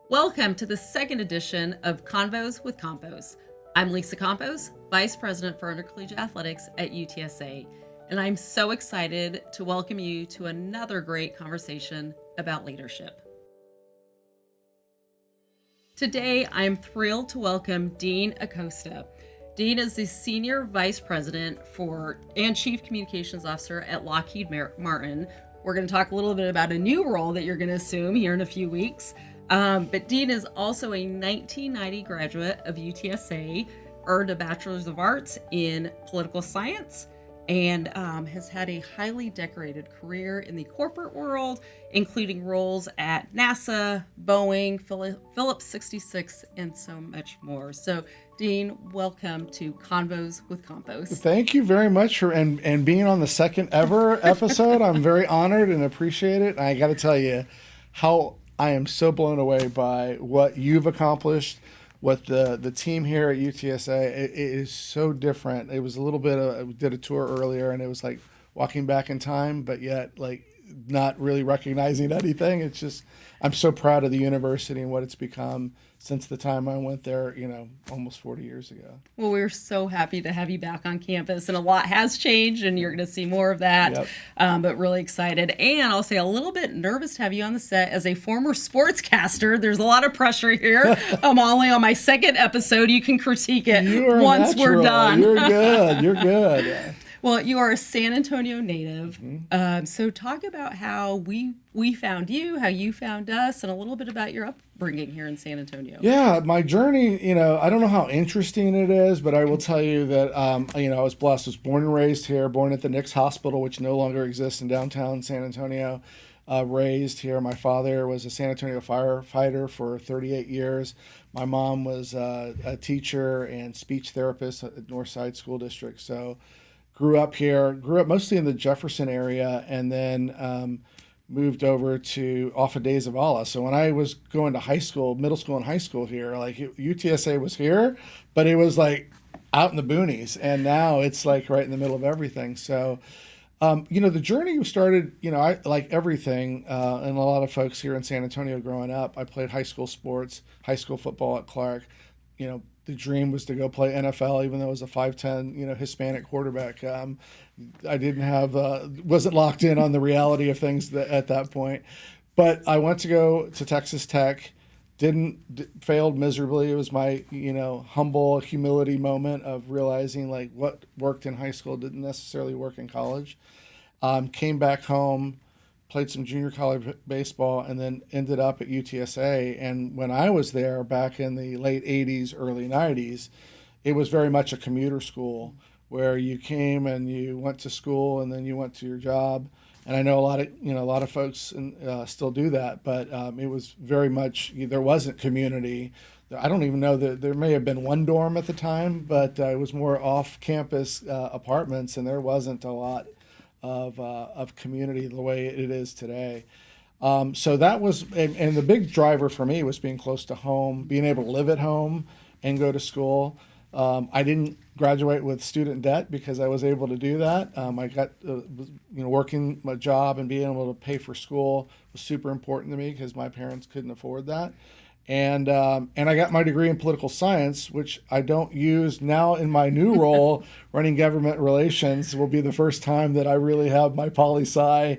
Welcome to the second edition of Convos with Campos. I'm Lisa Campos, Vice President for Intercollegiate Athletics at UTSA, and I'm so excited to welcome you to another great conversation about leadership. Today, I'm thrilled to welcome Dean Acosta. Dean is the Senior Vice President and Chief Communications Officer at Lockheed Martin. We're going to talk a little bit about a new role that you're going to assume here in a few weeks. But Dean is also a 1990 graduate of UTSA, earned a Bachelor's of Arts in Political Science, and has had a highly decorated career in the corporate world, including roles at NASA, Boeing, Phillips 66, and so much more. So, Dean, welcome to Convos with Campos. Thank you very much for and being on the second ever episode. I'm very honored and appreciate it. And I got to tell you how I am so blown away by what you've accomplished, what the team here at UTSA. It is so different. It was a little bit of, we did a tour earlier and it was like walking back in time, but yet like not really recognizing anything. It's just, I'm so proud of the university and what it's become since the time I went there, almost 40 years ago. Well, we're so happy to have you back on campus, and a lot has changed, and you're going to see more of that, Yep. But really excited. And I'll say a little bit nervous to have you on the set as a former sportscaster. There's a lot of pressure here. I'm only on my second episode. You can critique it once we're done. You're good. You're good. Well, you are a San Antonio native. So talk about how we found you, how you found us, and a little bit about your upbringing here in San Antonio. Yeah, my journey, I don't know how interesting it is, but I will tell you that, I was blessed. I was born and raised here, born at the Nix Hospital, which no longer exists in downtown San Antonio. Raised here. My father was a San Antonio firefighter for 38 years. My mom was a teacher and speech therapist at Northside School District. So grew up here, grew up mostly in the Jefferson area, and then moved over to off of Days of Allah. So when I was going to high school, middle school and high school here, like UTSA was here, but it was like out in the boonies. And now it's like right in the middle of everything. So, the journey started, I like everything, and a lot of folks here in San Antonio growing up, I played high school sports, high school football at Clark. The dream was to go play NFL, even though I was a 5'10", Hispanic quarterback. I didn't have, wasn't locked in on the reality of things at that point. But I went to go to Texas Tech, failed miserably. It was my, humble humility moment of realizing like what worked in high school didn't necessarily work in college. Came back home, played some junior college baseball, and then ended up at UTSA. And when I was there back in the late 80s, early 90s, it was very much a commuter school where you came and you went to school and then you went to your job. And I know a lot of folks still do that, but it was very much, there wasn't community. I don't even know that there may have been one dorm at the time, but it was more off-campus apartments, and there wasn't a lot of community the way it is today. So that was, and the big driver for me was being close to home, being able to live at home and go to school. I didn't graduate with student debt because I was able to do that. I got, working my job and being able to pay for school was super important to me because my parents couldn't afford that. And I got my degree in political science, which I don't use now in my new role, running government relations. Will be the first time that I really have my poli-sci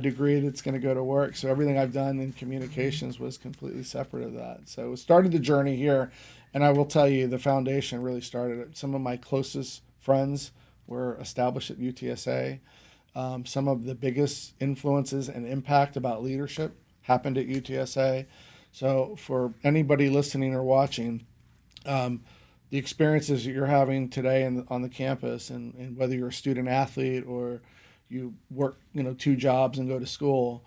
degree that's going to go to work. So everything I've done in communications was completely separate of that. So it started the journey here, and I will tell you the foundation really started. Some of my closest friends were established at UTSA. Some of the biggest influences and impact about leadership happened at UTSA. So for anybody listening or watching, the experiences that you're having today on the campus, and whether you're a student athlete or you work, 2 jobs and go to school,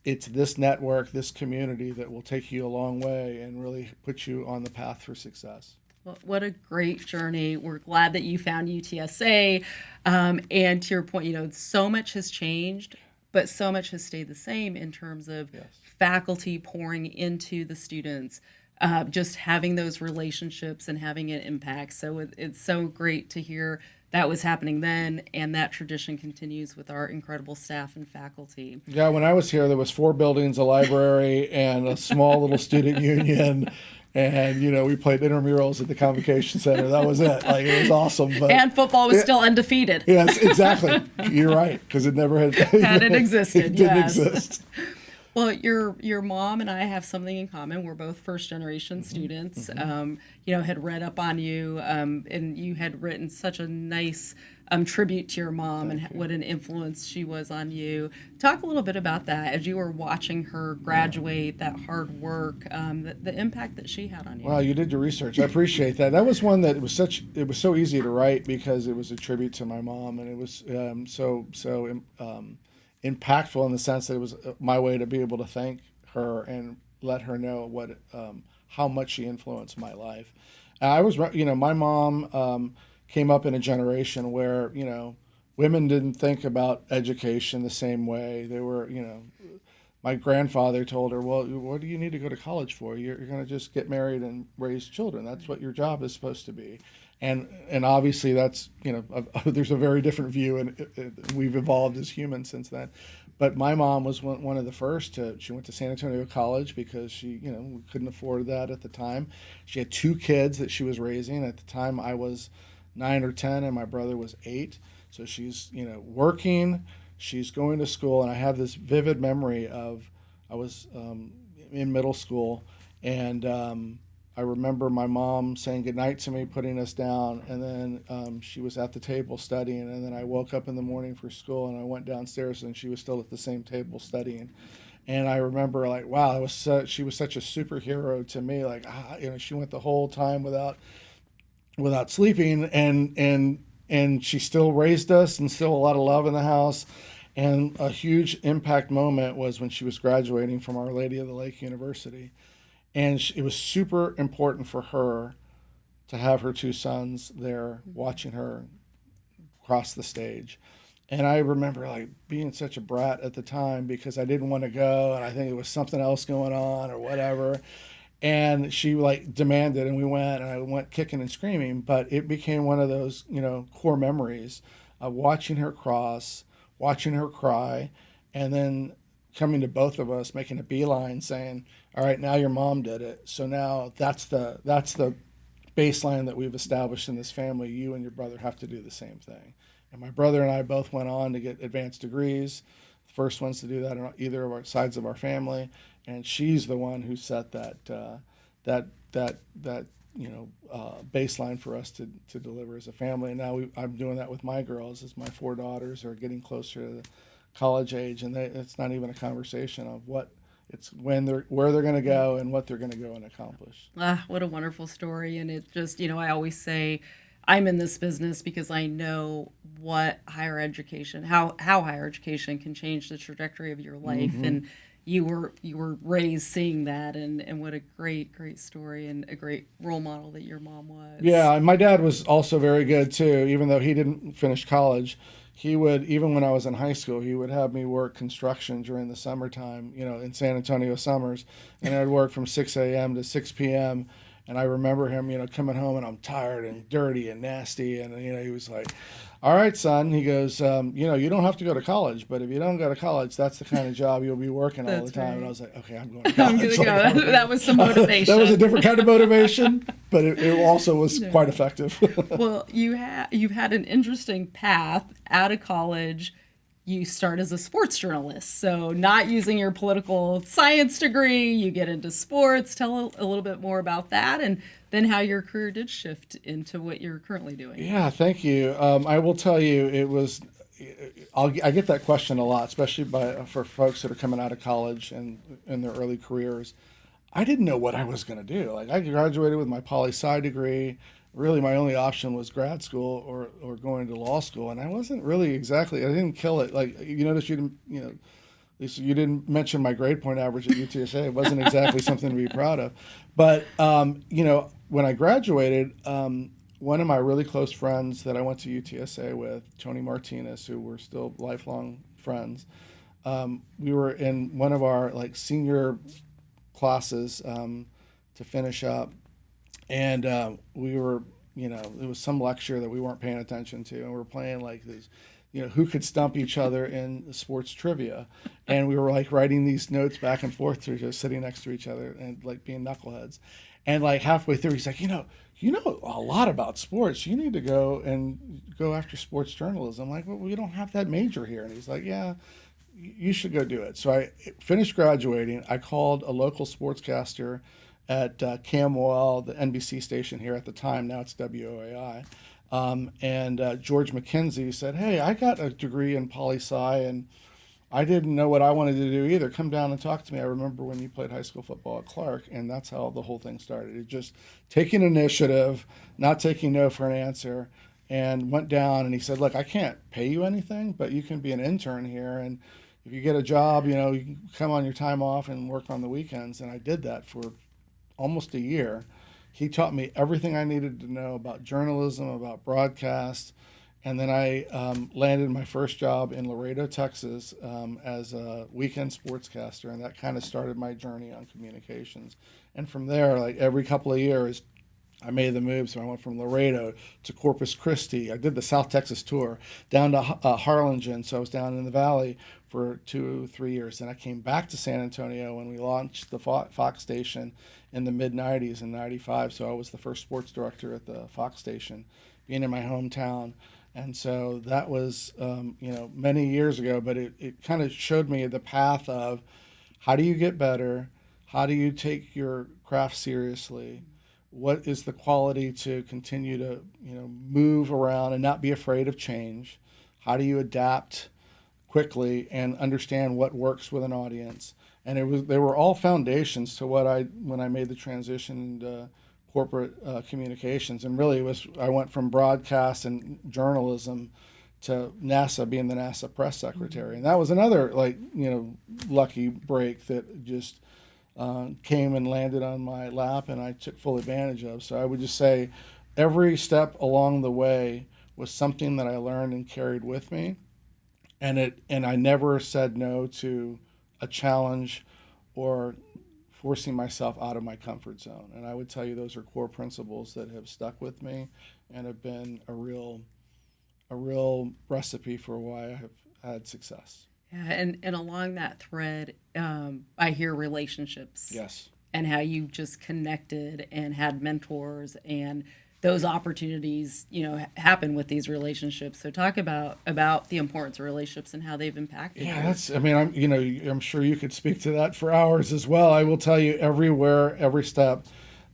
it's this network, this community that will take you a long way and really put you on the path for success. Well, what a great journey. We're glad that you found UTSA. And to your point, so much has changed, but so much has stayed the same in terms of faculty pouring into the students, just having those relationships and having an impact. So it's so great to hear that was happening then, and that tradition continues with our incredible staff and faculty. Yeah, when I was here, there was 4 buildings, a library, and a small little student union. And we played intramurals at the Convocation Center. That was it. Like, it was awesome. But And football was still undefeated. yes, exactly. You're right, because it never had Hadn't existed. It didn't Yes. exist. Well, your mom and I have something in common. We're both first generation students. Had read up on you, and you had written such a nice tribute to your mom and what an influence she was on you. Talk a little bit about that as you were watching her graduate, that hard work, the impact that she had on you. Wow, you did your research. I appreciate that. That was one that it was so easy to write because it was a tribute to my mom, and it was impactful in the sense that it was my way to be able to thank her and let her know how much she influenced my life. My mom came up in a generation where women didn't think about education the same way. They were, my grandfather told her, well, what do you need to go to college for? You're going to just get married and raise children. That's what your job is supposed to be. And obviously that's, there's a very different view, and we've evolved as humans since then. But my mom was one of the first she went to San Antonio College because she, couldn't afford that at the time. She had 2 kids that she was raising. At the time I was 9 or 10 and my brother was 8. So she's, working, she's going to school. And I have this vivid memory of, I was in middle school, and I remember my mom saying goodnight to me, putting us down, and then she was at the table studying, and then I woke up in the morning for school, and I went downstairs, and she was still at the same table studying. And I remember, like, wow, she was such a superhero to me. Like, she went the whole time without sleeping, and she still raised us, and still a lot of love in the house. And a huge impact moment was when she was graduating from Our Lady of the Lake University. And it was super important for her to have her 2 sons there watching her cross the stage. And I remember like being such a brat at the time because I didn't want to go, and I think it was something else going on or whatever. And she like demanded, and we went, and I went kicking and screaming. But it became one of those, core memories of watching her cross, watching her cry, and then coming to both of us, making a beeline, saying, all right, now your mom did it. So now that's the baseline that we've established in this family. You and your brother have to do the same thing. And my brother and I both went on to get advanced degrees, the first ones to do that on either of our sides of our family. And she's the one who set that baseline for us to deliver as a family. And now I'm doing that with my girls as my 4 daughters are getting closer to the college age, and it's not even a conversation of it's where they're going to go and what they're going to go and accomplish. What a wonderful story. And it just, I always say I'm in this business because I know what higher education, how higher education can change the trajectory of your life. Mm-hmm. And you were raised seeing that, and what a great story and a great role model that your mom was. Yeah, and my dad was also very good too, even though he didn't finish college. He would, even when I was in high school, he would have me work construction during the summertime, in San Antonio summers. And I'd work from 6 a.m. to 6 p.m. And I remember him, coming home, and I'm tired and dirty and nasty. And, he was like, all right, son. He goes, you don't have to go to college, but if you don't go to college, that's the kind of job you'll be working all the time. Right. And I was like, okay, I'm going to college. I'm going to go. That was some motivation. That was a different kind of motivation, but it also was quite effective. Well, you've had an interesting path out of college. You start as a sports journalist, so not using your political science degree, you get into sports. Tell a little bit more about that, and then how your career did shift into what you're currently doing. Yeah, thank you. I will tell you, it was. I get that question a lot, especially for folks that are coming out of college and in their early careers. I didn't know what I was going to do. Like, I graduated with my poli-sci degree. Really, my only option was grad school or going to law school, and I wasn't really exactly. I didn't kill it. Like, you notice you didn't mention my grade point average at UTSA. It wasn't exactly something to be proud of. But when I graduated, one of my really close friends that I went to UTSA with, Tony Martinez, who we're still lifelong friends, we were in one of our senior classes to finish up. And we were it was some lecture that we weren't paying attention to, and we were playing like this, who could stump each other in sports trivia, and we were like writing these notes back and forth to just sitting next to each other and like being knuckleheads. And like halfway through, he's like, you know a lot about sports. You need to go after sports journalism. I'm like, well, we don't have that major here. And he's like, yeah, you should go do it. So I finished graduating. I called a local sportscaster at Campos, the NBC station here at the time. Now it's WOAI. And George McKenzie said, hey, I got a degree in poli-sci, and I didn't know what I wanted to do either. Come down and talk to me. I remember when you played high school football at Clark, and that's how the whole thing started. It just taking initiative, not taking no for an answer, and went down. And he said, look, I can't pay you anything, but you can be an intern here. And if you get a job, you can come on your time off and work on the weekends. And I did that for almost a year. He taught me everything I needed to know about journalism, about broadcast. And then I landed my first job in Laredo, Texas, as a weekend sportscaster, and that kind of started my journey on communications. And from there, like every couple of years, I made the move. So I went from Laredo to Corpus Christi. I did the South Texas tour down to Harlingen. So I was down in the valley for 2-3 years. And I came back to San Antonio when we launched the Fox station in the mid-'90s in '95. So I was the first sports director at the Fox station, being in my hometown. And so that was, many years ago, but it kind of showed me the path of how do you get better? How do you take your craft seriously? What is the quality to continue to, move around and not be afraid of change? How do you adapt quickly and understand what works with an audience? And they were all foundations to when I made the transition into corporate communications. And really I went from broadcast and journalism to NASA, being the NASA press secretary. And that was another lucky break that just came and landed on my lap, and I took full advantage of. So I would just say every step along the way was something that I learned and carried with me. And I never said no to a challenge or forcing myself out of my comfort zone. And I would tell you those are core principles that have stuck with me and have been a real recipe for why I have had success. Yeah, and along that thread, I hear relationships. Yes. And how you just connected and had mentors, and those opportunities, happen with these relationships. So talk about the importance of relationships and how they've impacted you. I'm sure you could speak to that for hours as well. I will tell you, everywhere, every step,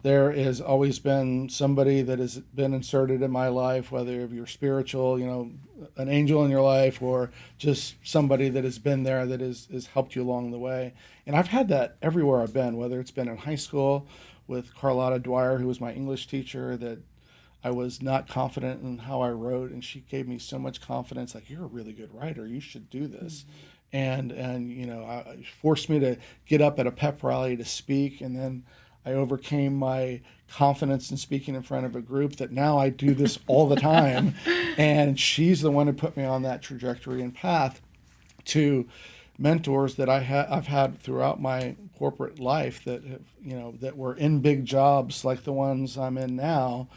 there has always been somebody that has been inserted in my life, whether you're spiritual, an angel in your life, or just somebody that has been there that has helped you along the way. And I've had that everywhere I've been, whether it's been in high school with Carlotta Dwyer, who was my English teacher, that I was not confident in how I wrote, and she gave me so much confidence, like, you're a really good writer, you should do this. Mm-hmm. And forced me to get up at a pep rally to speak, and then I overcame my confidence in speaking in front of a group that now I do this all the time. And she's the one who put me on that trajectory and path to mentors that I've had throughout my corporate life that have, that were in big jobs like the ones I'm in now.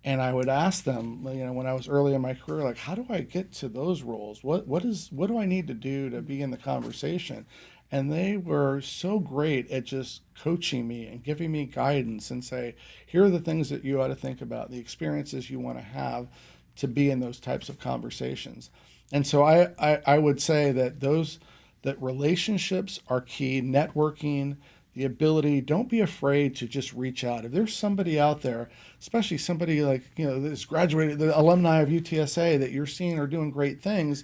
And I would ask them, when I was early in my career, like, how do I get to those roles? What do I need to do to be in the conversation? And they were so great at just coaching me and giving me guidance and say, here are the things that you ought to think about, the experiences you want to have to be in those types of conversations. And so I would say that relationships are key, networking, the ability, don't be afraid to just reach out. If there's somebody out there, especially somebody like, that's graduated, the alumni of UTSA that you're seeing are doing great things,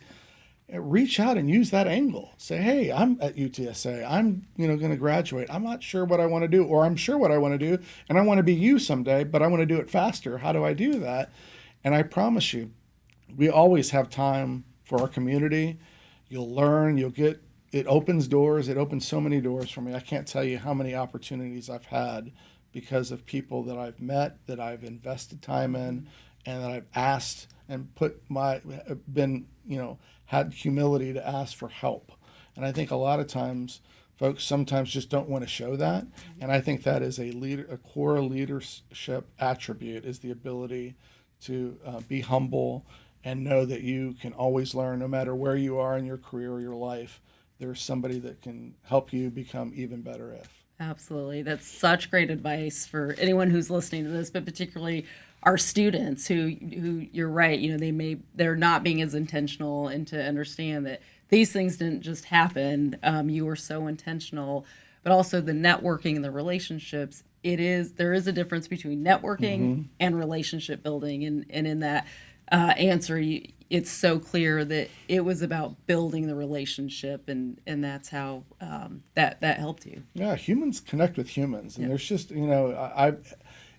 reach out and use that angle. Say, hey, I'm at UTSA. I'm, going to graduate. I'm not sure what I want to do, or I'm sure what I want to do, and I want to be you someday, but I want to do it faster. How do I do that? And I promise you, we always have time for our community. You'll learn, it opens doors. It opens so many doors for me. I can't tell you how many opportunities I've had because of people that I've met, that I've invested time in, and that I've asked and had humility to ask for help. And I think a lot of times folks sometimes just don't want to show that. And I think that is a core leadership attribute, is the ability to be humble and know that you can always learn, no matter where you are in your career or your life. There's somebody that can help you become even better if. Absolutely. That's such great advice for anyone who's listening to this, but particularly our students who you're right, they're not being as intentional, and to understand that these things didn't just happen. You were so intentional, but also the networking and the relationships. There is a difference between networking and relationship building. And in that answer, it's so clear that it was about building the relationship, and that's how that helped you. Yeah, humans connect with humans, and there's just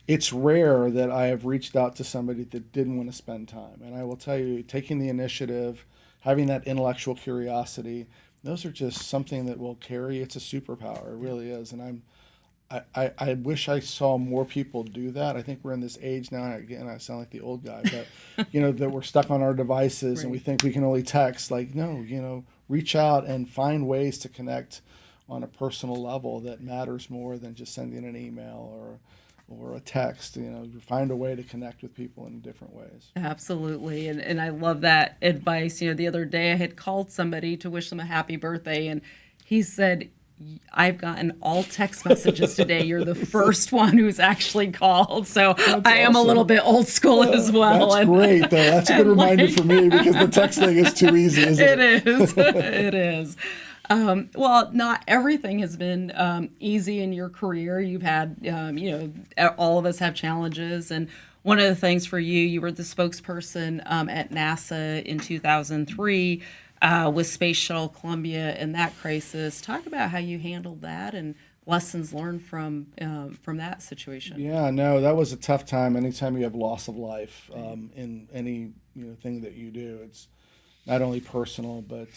it's rare that I have reached out to somebody that didn't want to spend time. And I will tell you, taking the initiative, having that intellectual curiosity, those are just something that will carry. It's a superpower, it really is. And I wish I saw more people do that. I think we're in this age now, again, I sound like the old guy, but that we're stuck on our devices, and we think we can only text. Like, no, reach out and find ways to connect on a personal level that matters more than just sending an email or a text. Find a way to connect with people in different ways. Absolutely. And I love that advice. The other day I had called somebody to wish them a happy birthday, and he said, I've gotten all text messages today. You're the first one who's actually called. So I am a little bit old school as well. That's great, though. That's a good reminder for me, because the text thing is too easy, isn't it? It is. It is. Well, not everything has been easy in your career. You've had, all of us have challenges. And one of the things for you were the spokesperson at NASA in 2003 with Space Shuttle Columbia and that crisis. Talk about how you handled that and lessons learned from that situation. Yeah, no, that was a tough time. Anytime you have loss of life in any thing that you do, it's not only personal, but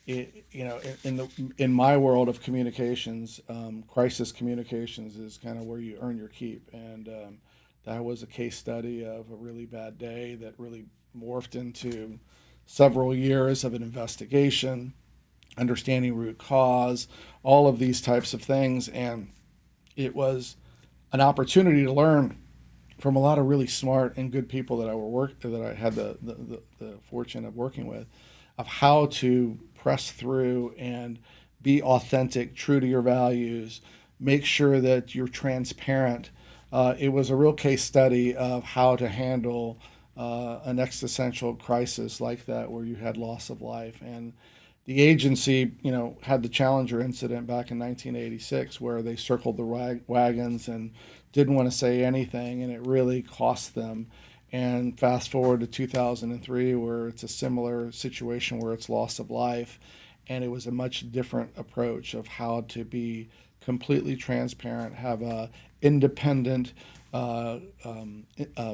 in my world of communications, crisis communications is kind of where you earn your keep. And that was a case study of a really bad day that really morphed into several years of an investigation, understanding root cause, all of these types of things. And it was an opportunity to learn from a lot of really smart and good people that I had the fortune of working with, of how to press through and be authentic, true to your values, make sure that you're transparent. It was a real case study of how to handle an existential crisis like that, where you had loss of life. And the agency, had the Challenger incident back in 1986, where they circled the wagons and didn't want to say anything, and it really cost them. And fast forward to 2003, where it's a similar situation where it's loss of life, and it was a much different approach of how to be completely transparent, have a independent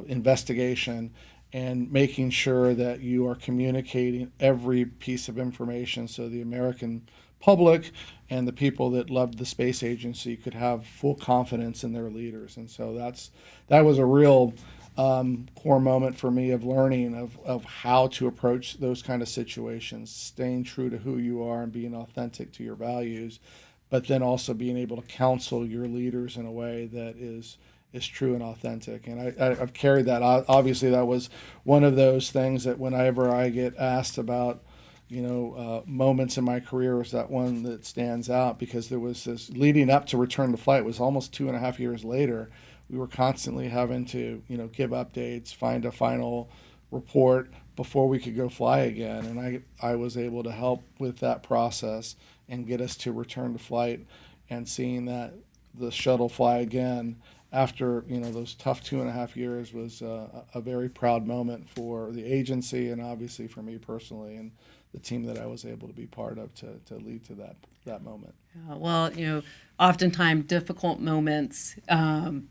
investigation, and making sure that you are communicating every piece of information so the American public and the people that loved the space agency could have full confidence in their leaders. And so that was a real core moment for me of learning of how to approach those kind of situations, staying true to who you are and being authentic to your values, but then also being able to counsel your leaders in a way that is true and authentic. And I've carried that. Obviously, that was one of those things that whenever I get asked about, moments in my career, is that one that stands out, because there was this leading up to return to flight. It was almost 2.5 years later. We were constantly having to, give updates, find a final report before we could go fly again. And I was able to help with that process and get us to return to flight, and seeing that the shuttle fly again after those tough 2.5 years was a very proud moment for the agency, and obviously for me personally, and the team that I was able to be part of to lead to that moment. Well, oftentimes difficult moments,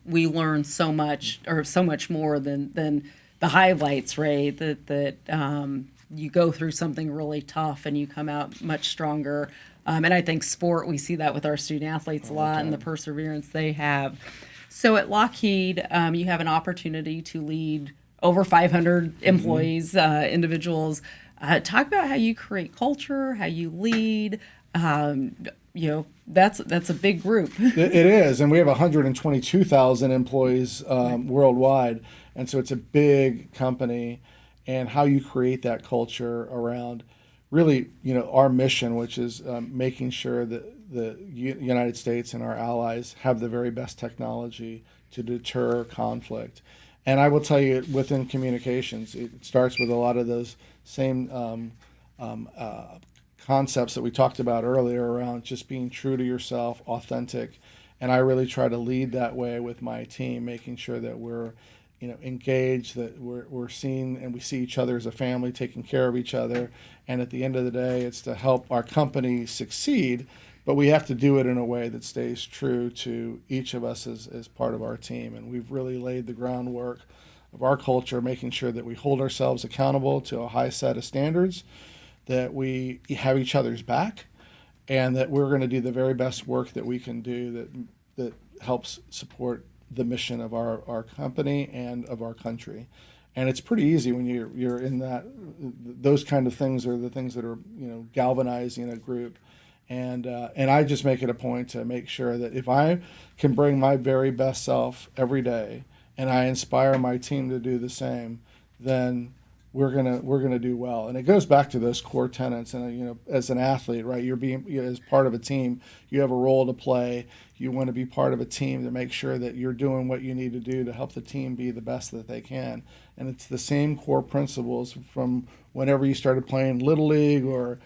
we learn so much, or so much more than the highlights, right? That you go through something really tough and you come out much stronger. And I think sport, we see that with our student athletes a lot, and the perseverance they have. So at Lockheed, you have an opportunity to lead over 500 employees, individuals. Talk about how you create culture, how you lead. that's a big group. It is, and we have 122,000 employees worldwide, and so it's a big company. And how you create that culture around, really, our mission, which is making sure that the United States and our allies have the very best technology to deter conflict. And I will tell you, within communications, it starts with a lot of those same concepts that we talked about earlier around just being true to yourself, authentic. And I really try to lead that way with my team, making sure that we're engaged, that we're seen and we see each other as a family, taking care of each other. And at the end of the day, it's to help our company succeed, but we have to do it in a way that stays true to each of us as part of our team. And we've really laid the groundwork of our culture, making sure that we hold ourselves accountable to a high set of standards, that we have each other's back, and that we're going to do the very best work that we can do that helps support the mission of our company and of our country. And it's pretty easy when you're in that. Those kind of things are the things that are galvanizing a group. And I just make it a point to make sure that if I can bring my very best self every day, and I inspire my team to do the same, then we're gonna do well. And it goes back to those core tenets. And as an athlete, right, as part of a team, you have a role to play. You want to be part of a team to make sure that you're doing what you need to do to help the team be the best that they can. And it's the same core principles from whenever you started playing Little League or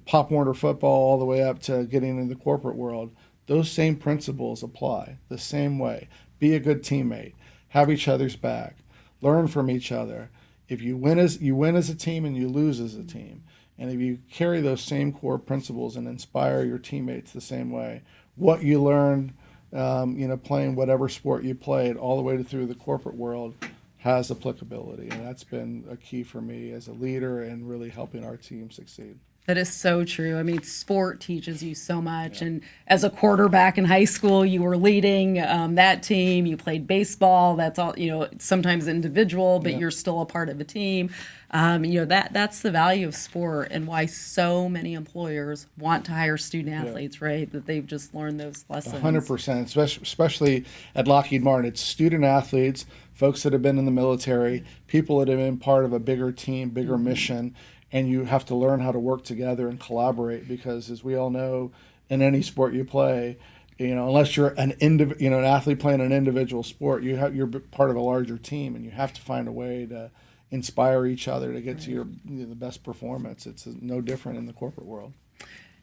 Pop Warner football, all the way up to getting in the corporate world. Those same principles apply the same way. Be a good teammate. Have each other's back. Learn from each other. If you win as a team, and you lose as a team. And if you carry those same core principles and inspire your teammates the same way, what you learned, playing whatever sport you played all the way through the corporate world has applicability. And that's been a key for me as a leader and really helping our team succeed. That is so true. I mean, sport teaches you so much. Yeah. And as a quarterback in high school, you were leading that team. You played baseball. That's all, sometimes individual, but you're still a part of a team. That's the value of sport and why so many employers want to hire student athletes, right? That they've just learned those lessons. 100%, especially at Lockheed Martin. It's student athletes, folks that have been in the military, people that have been part of a bigger team, bigger mission. And you have to learn how to work together and collaborate, because as we all know, in any sport you play, unless you're an athlete playing an individual sport, you're part of a larger team, and you have to find a way to inspire each other to get to the best performance. It's no different in the corporate world.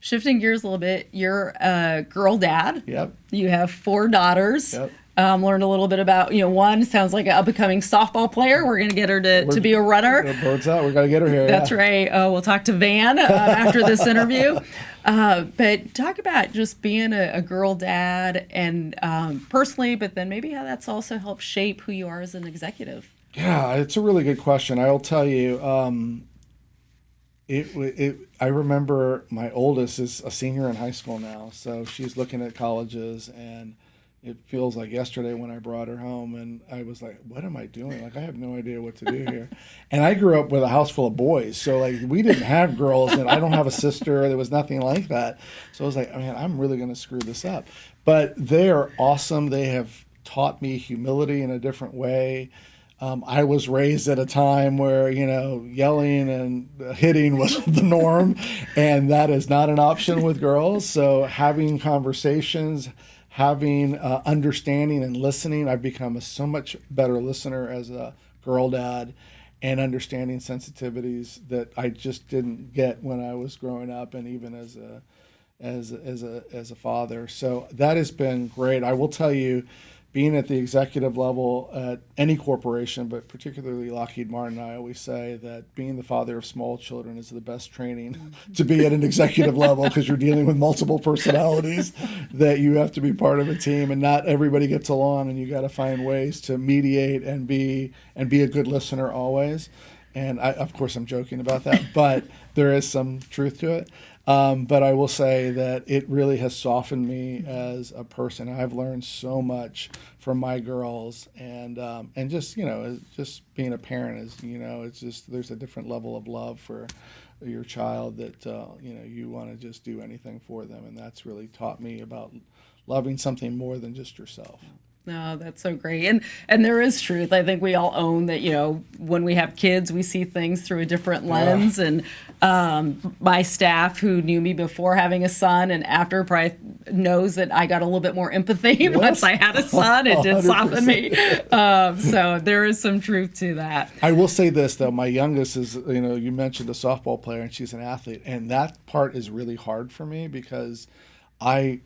Shifting gears a little bit, you're a girl dad. Yep. You have 4 daughters. Yep. Learned a little bit about, one sounds like an up-and-coming softball player. We're going to get her to be a runner. Birds out. We got to get her here. That's right. We'll talk to Van after this interview. But talk about just being a girl dad and personally, but then maybe how that's also helped shape who you are as an executive. Yeah, it's a really good question. I'll tell you, I remember my oldest is a senior in high school now, so she's looking at colleges, and it feels like yesterday when I brought her home, and I was like, what am I doing? Like, I have no idea what to do here. And I grew up with a house full of boys, so we didn't have girls, and I don't have a sister. There was nothing like that. So I was like, man, I'm really going to screw this up. But they are awesome. They have taught me humility in a different way. I was raised at a time where, yelling and hitting was the norm, and that is not an option with girls. So having conversations, having understanding and listening, I've become a so much better listener as a girl dad, and understanding sensitivities that I just didn't get when I was growing up, and even as a father. So that has been great. I will tell you, being at the executive level at any corporation, but particularly Lockheed Martin, I always say that being the father of small children is the best training to be at an executive level, because you're dealing with multiple personalities, that you have to be part of a team, and not everybody gets along, and you got to find ways to mediate and be a good listener always. And of course, I'm joking about that, but there is some truth to it. But I will say that it really has softened me as a person. I've learned so much from my girls, and just just being a parent is it's just there's a different level of love for your child that you want to just do anything for them, and that's really taught me about loving something more than just yourself. No, that's so great. And there is truth. I think we all own that, when we have kids, we see things through a different lens. And my staff who knew me before having a son and after probably knows that I got a little bit more empathy once I had a son. It did soften me. So there is some truth to that. I will say this, though. My youngest is, you mentioned a softball player, and she's an athlete. And that part is really hard for me because I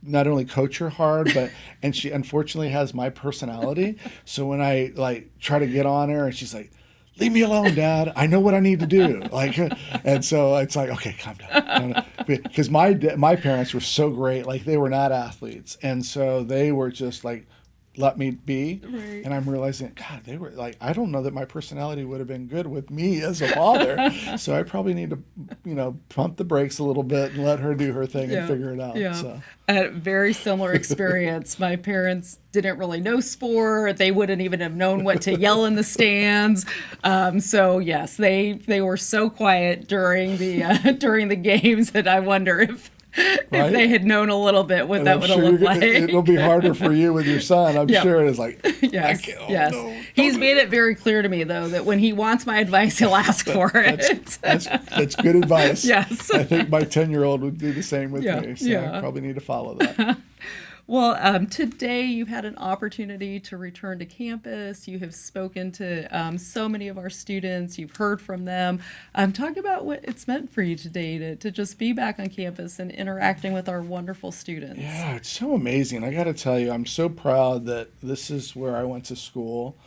not only coach her hard, and she unfortunately has my personality. So when I try to get on her and she's like, "Leave me alone, Dad. I know what I need to do." And so it's like, okay, calm down. Because my parents were so great. They were not athletes. And so they were just let me be. Right. And I'm realizing, God, they were I don't know that my personality would have been good with me as a father. So I probably need to, pump the brakes a little bit and let her do her thing and figure it out. Yeah. So. I had a very similar experience. My parents didn't really know sport. They wouldn't even have known what to yell in the stands. So yes, they were so quiet during the games that I wonder if they had known a little bit what that would have looked like. It'll be harder for you with your son. I'm sure it is yes. No, he's made it very clear to me, though, that when he wants my advice, he'll ask for it. That's good advice. Yes. I think my 10-year-old would do the same with me. So I probably need to follow that. Well, today you've had an opportunity to return to campus. You have spoken to so many of our students. You've heard from them. Talk about what it's meant for you today to just be back on campus and interacting with our wonderful students. Yeah, it's so amazing. I got to tell you, I'm so proud that this is where I went to school.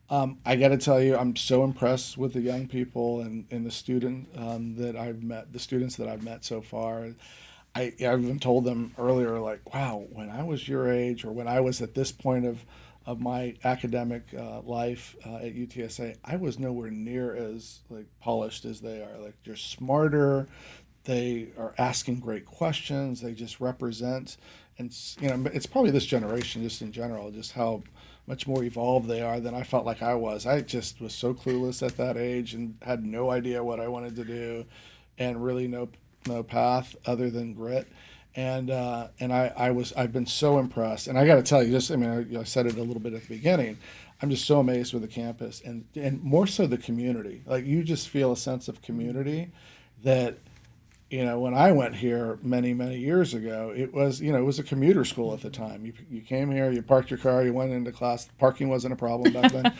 I got to tell you, I'm so impressed with the young people and the students that I've met so far. I even told them earlier, wow, when I was your age or when I was at this point of my academic life at UTSA, I was nowhere near as polished as they are. They're smarter. They are asking great questions. They just represent, and it's probably this generation just in general, just how much more evolved they are than I felt like I was. I just was so clueless at that age and had no idea what I wanted to do, and really no path other than grit, and I've been so impressed, and I got to tell you, I said it a little bit at the beginning, I'm just so amazed with the campus and more so the community. You just feel a sense of community that when I went here many years ago, it was a commuter school at the time. You came here, you parked your car, you went into class. Parking wasn't a problem back then,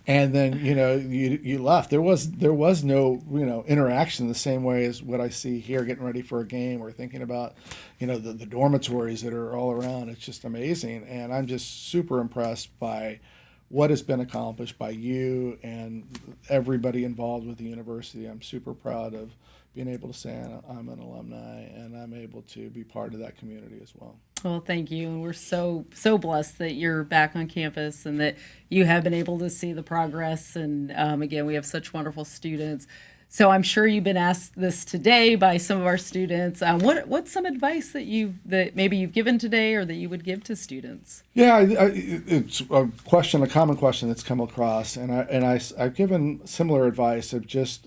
and then you left. There was no interaction the same way as what I see here, getting ready for a game or thinking about the dormitories that are all around. It's just amazing, and I'm just super impressed by what has been accomplished by you and everybody involved with the university. I'm super proud of being able to say I'm an alumni and I'm able to be part of that community as well. Well, thank you. And we're so blessed that you're back on campus and that you have been able to see the progress. And again, we have such wonderful students. So I'm sure you've been asked this today by some of our students. What's some advice that maybe you've given today or that you would give to students? Yeah, it's a common question that's come across, and I've given similar advice of just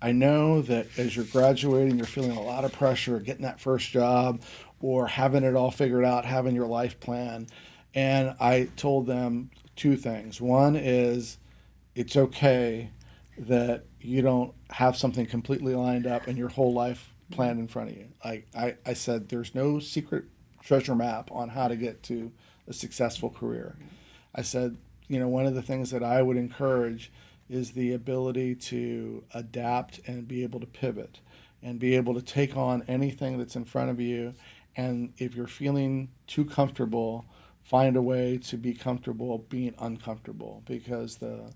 I know that as you're graduating, you're feeling a lot of pressure, getting that first job or having it all figured out, having your life plan. And I told them two things. One is it's okay that you don't have something completely lined up and your whole life planned in front of you. I said there's no secret treasure map on how to get to a successful career. I said, one of the things that I would encourage is the ability to adapt and be able to pivot and be able to take on anything that's in front of you. And if you're feeling too comfortable, find a way to be comfortable being uncomfortable, because the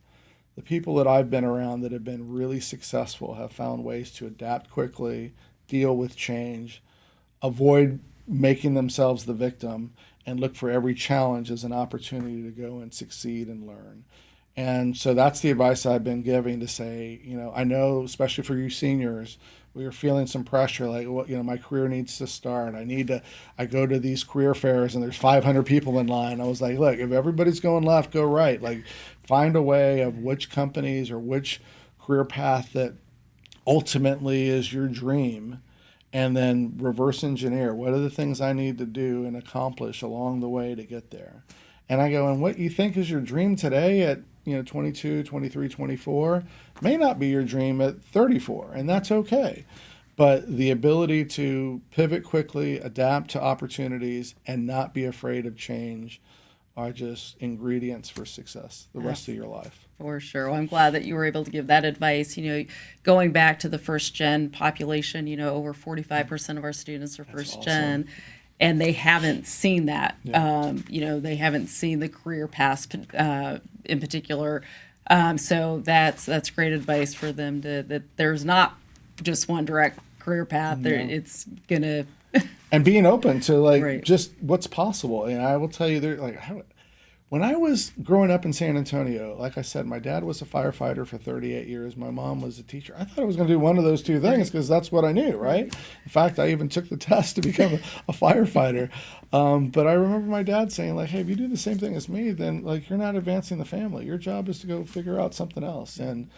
people that I've been around that have been really successful have found ways to adapt quickly, deal with change, avoid making themselves the victim, and look for every challenge as an opportunity to go and succeed and learn. And so that's the advice I've been giving, to say, I know, especially for you seniors, we are feeling some pressure, my career needs to start. I go to these career fairs and there's 500 people in line. I was like, look, if everybody's going left, go right. Find a way of which companies or which career path that ultimately is your dream, and then reverse engineer what are the things I need to do and accomplish along the way to get there. And I go, and what you think is your dream today at 22, 23, 24 may not be your dream at 34, and that's okay. But the ability to pivot quickly, adapt to opportunities, and not be afraid of change are just ingredients for success the rest of your life. For sure. Well, I'm glad that you were able to give that advice. Going back to the first gen population, over 45% of our students are first gen, and they haven't seen that. Yeah. They haven't seen the career path in particular. So that's great advice for them that there's not just one direct career path. There, it's gonna and being open to Right. just what's possible. And I will tell you, when I was growing up in San Antonio, like I said, my dad was a firefighter for 38 years. My mom was a teacher. I thought I was going to do one of those two things because that's what I knew, right? In fact, I even took the test to become a firefighter. But I remember my dad saying, like, hey, if you do the same thing as me, then you're not advancing the family. Your job is to go figure out something else. And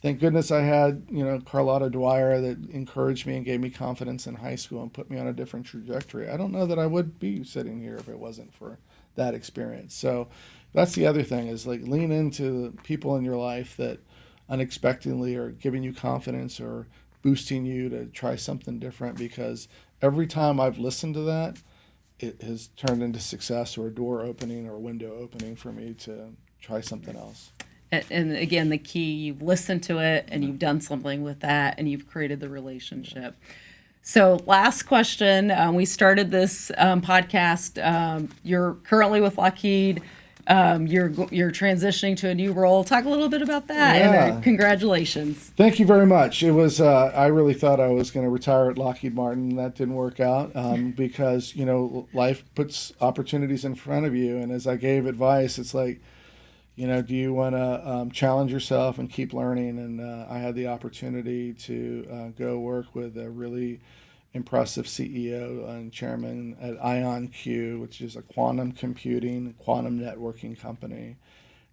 thank goodness I had, Carlotta Dwyer that encouraged me and gave me confidence in high school and put me on a different trajectory. I don't know that I would be sitting here if it wasn't for that experience. So that's the other thing is lean into the people in your life that unexpectedly are giving you confidence or boosting you to try something different, because every time I've listened to that, it has turned into success or a door opening or a window opening for me to try something else. And again, the key, you've listened to it and you've done something with that and you've created the relationship. So last question, we started this podcast. You're currently with Lockheed. You're transitioning to a new role. Talk a little bit about that. Yeah. And congratulations. Thank you very much. It was, I really thought I was going to retire at Lockheed Martin. That didn't work out because, life puts opportunities in front of you. And as I gave advice, it's like, do you want to challenge yourself and keep learning? And I had the opportunity to go work with a really impressive CEO and chairman at IonQ, which is a quantum computing, quantum networking company.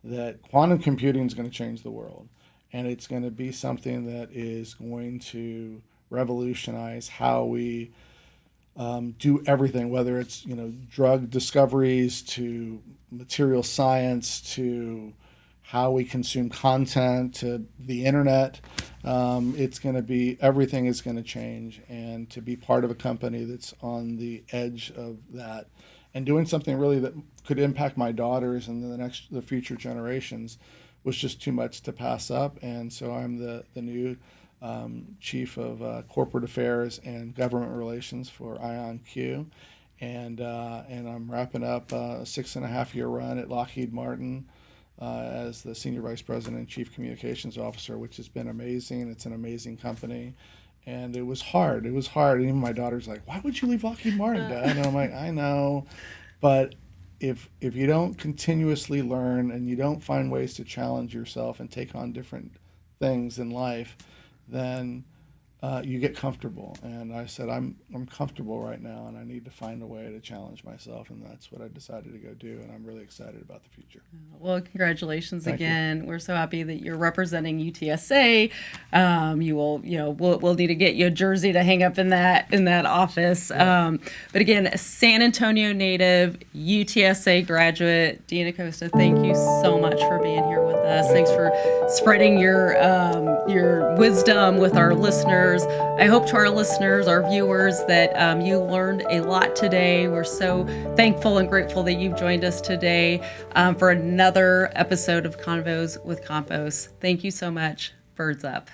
That quantum computing is going to change the world. And it's going to be something that is going to revolutionize how we do everything, whether it's drug discoveries to material science to how we consume content to the internet. It's going to be, everything is going to change, and to be part of a company that's on the edge of that and doing something really that could impact my daughters and the future generations was just too much to pass up. And so I'm the new Chief of Corporate Affairs and Government Relations for IonQ, and I'm wrapping up a 6.5-year run at Lockheed Martin as the Senior Vice President and Chief Communications Officer, which has been amazing. It's an amazing company, and it was hard. And even my daughter's like, "Why would you leave Lockheed Martin, Dad?" And I'm like, "I know, but if you don't continuously learn and you don't find ways to challenge yourself and take on different things in life, then you get comfortable." And I said, I'm comfortable right now, and I need to find a way to challenge myself, and that's what I decided to go do, and I'm really excited about the future. Well, congratulations Thank again. You. We're so happy that you're representing UTSA. You will, we'll need to get you a jersey to hang up in that office. Yeah. But again, a San Antonio native, UTSA graduate, Dean Acosta, thank you so much for being here with us. Thanks for spreading your wisdom with our listeners. I hope to our listeners, our viewers, that you learned a lot today. We're so thankful and grateful that you've joined us today for another episode of Convos with Campos. Thank you so much. Birds up.